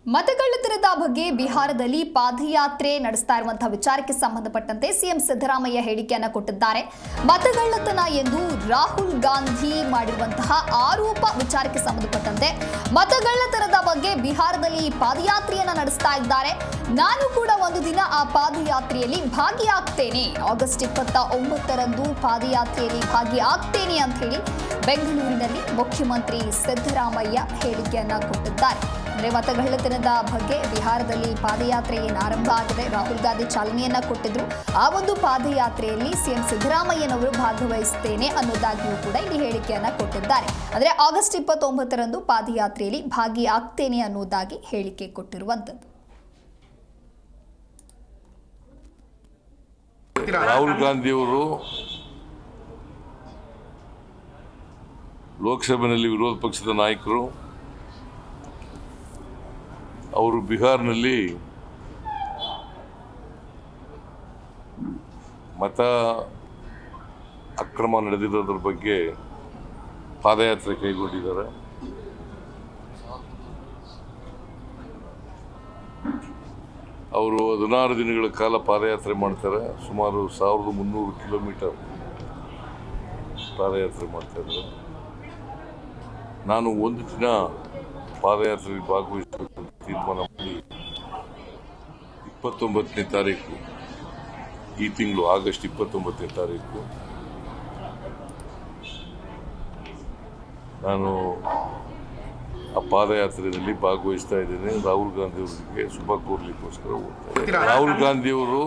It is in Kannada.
ಮತಗಳ್ಳತನದ ಬಗ್ಗೆ ಬಿಹಾರದಲ್ಲಿ ಪಾದಯಾತ್ರೆ ನಡೆಸ್ತಾ ಇರುವಂತಹ ವಿಚಾರಕ್ಕೆ ಸಂಬಂಧಪಟ್ಟಂತೆ ಸಿಎಂ ಸಿದ್ದರಾಮಯ್ಯ ಹೇಳಿಕೆಯನ್ನು ಕೊಟ್ಟಿದ್ದಾರೆ. ಮತಗಳ್ಳತನ ಎಂದು ರಾಹುಲ್ ಗಾಂಧಿ ಮಾಡಿರುವಂತಹ ಆರೋಪ ವಿಚಾರಕ್ಕೆ ಸಂಬಂಧಪಟ್ಟಂತೆ ಮತಗಳ್ಳತನದ ಬಗ್ಗೆ ಬಿಹಾರದಲ್ಲಿ ಪಾದಯಾತ್ರೆಯನ್ನ ನಡೆಸ್ತಾ ಇದ್ದಾರೆ. ನಾನು ಕೂಡ ಒಂದು ದಿನ ಆ ಪಾದಯಾತ್ರೆಯಲ್ಲಿ ಭಾಗಿಯಾಗ್ತೇನೆ, ಆಗಸ್ಟ್ 29ರಂದು ಪಾದಯಾತ್ರೆಯಲ್ಲಿ ಭಾಗಿಯಾಗ್ತೇನೆ ಅಂತ ಹೇಳಿ ಬೆಂಗಳೂರಿನಲ್ಲಿ ಮುಖ್ಯಮಂತ್ರಿ ಸಿದ್ದರಾಮಯ್ಯ ಹೇಳಿಕೆಯನ್ನ ಕೊಟ್ಟಿದ್ದಾರೆ. ಅಂದರೆ ಮತಗಳ್ಳತನದ ಬಗ್ಗೆ ಬಿಹಾರದಲ್ಲಿ ಪಾದಯಾತ್ರೆ ಏನು ಆರಂಭ ಆಗಿದೆ, ರಾಹುಲ್ ಗಾಂಧಿ ಚಾಲನೆಯನ್ನ ಕೊಟ್ಟಿದ್ರು. ಆ ಒಂದು ಪಾದಯಾತ್ರೆಯಲ್ಲಿ ಸಿಎಂ ಸಿದ್ದರಾಮಯ್ಯನವರು ಭಾಗವಹಿಸುತ್ತೇನೆ ಅನ್ನೋದಾಗಿಯೂ ಕೂಡ ಇಲ್ಲಿ ಹೇಳಿಕೆಯನ್ನ ಕೊಟ್ಟಿದ್ದಾರೆ. ಅಂದರೆ ಆಗಸ್ಟ್ 29ರಂದು ಪಾದಯಾತ್ರೆಯಲ್ಲಿ ಭಾಗಿಯಾಗ್ತೇನೆ ಅನ್ನೋದಾಗಿ ಹೇಳಿಕೆ ಕೊಟ್ಟಿರುವಂಥದ್ದು. ರಾಹುಲ್ ಗಾಂಧಿಯವರು ಲೋಕಸಭೆಯಲ್ಲಿ ವಿರೋಧ ಪಕ್ಷದ ನಾಯಕರು, ಅವರು ಬಿಹಾರ್ನಲ್ಲಿ ಮತ ಅಕ್ರಮ ನಡೆದಿರೋದ್ರ ಬಗ್ಗೆ ಪಾದಯಾತ್ರೆ ಕೈಗೊಂಡಿದ್ದಾರೆ. ಅವರು 16 ದಿನಗಳ ಕಾಲ ಪಾದಯಾತ್ರೆ ಮಾಡ್ತಾರೆ. ಸುಮಾರು 1300 ಕಿಲೋಮೀಟರ್ ಪಾದಯಾತ್ರೆ ಮಾಡ್ತಾ ಇದ್ದಾರೆ. ನಾನು ಒಂದು ದಿನ ಪಾದಯಾತ್ರೆಯಲ್ಲಿ ಭಾಗವಹಿಸಬೇಕು ಅಂತ ತೀರ್ಮಾನ ಮಾಡಿ 29ನೇ ತಾರೀಕು, ಈ ತಿಂಗಳು ಆಗಸ್ಟ್ 29ನೇ ತಾರೀಕು ನಾನು ಆ ಪಾದಯಾತ್ರೆಯಲ್ಲಿ ಭಾಗವಹಿಸ್ತಾ ಇದ್ದೇನೆ. ರಾಹುಲ್ ಗಾಂಧಿ ಅವರಿಗೆ ಶುಭ ಕೋರ್ಲಿಕ್ಕೋಸ್ಕರ ಹೋಗ್ತಾ ಇದ್ದೇನೆ. ರಾಹುಲ್ ಗಾಂಧಿಯವರು